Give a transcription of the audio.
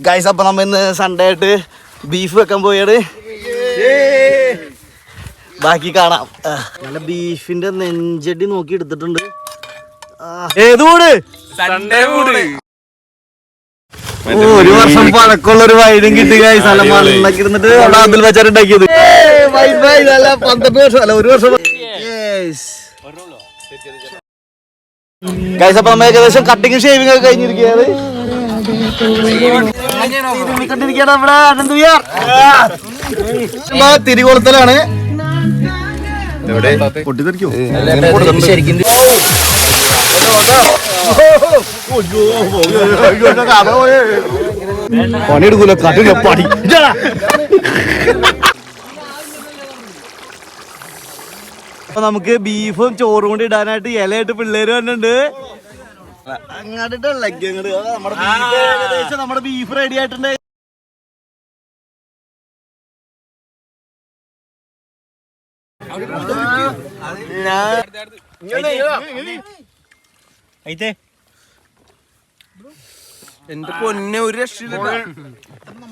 Guys അപ്പൊ നമ്മ ഇന്ന് സൺഡേ ആയിട്ട് ബീഫ് വെക്കാൻ പോയാണ്. ബാക്കി കാണാം. നല്ല ബീഫിന്റെ നെഞ്ചടി നോക്കി എടുത്തിട്ടുണ്ട്. ഏതൂട് ഒരു വർഷം പഴക്കമുള്ള ഒരു വൈദ്യം കിട്ടി ഗൈസ്. നല്ല മണ്ണൊക്കെ ഇരുന്നിട്ട് അവിടെ അതിൽ വെച്ചാറുണ്ടാക്കിയത്. 12 വർഷം അല്ല 1 വർഷം ഗൈസ്. അപ്പൊ നമ്മ ഏകദേശം കട്ടിങ് ഷേവിംഗ് ഒക്കെ കഴിഞ്ഞിരിക്കുകയാണ്. തിരികൊളുത്തലാണ്. പൊട്ടിത്തെറിക്കോ പണിയെടുക്കൂല കട്ടില്ല പണി. അപ്പൊ നമുക്ക് ബീഫും ചോറും കൊണ്ട് ഇടാനായിട്ട് ഇലയായിട്ട് പിള്ളേര് വന്നിട്ടുണ്ട്. അങ്ങോട്ടിട്ടല്ലേ നമ്മുടെ ബീഫ് റെഡി ആയിട്ടുണ്ട്. എന്റെ പൊന്നെ ഒരു രക്ഷ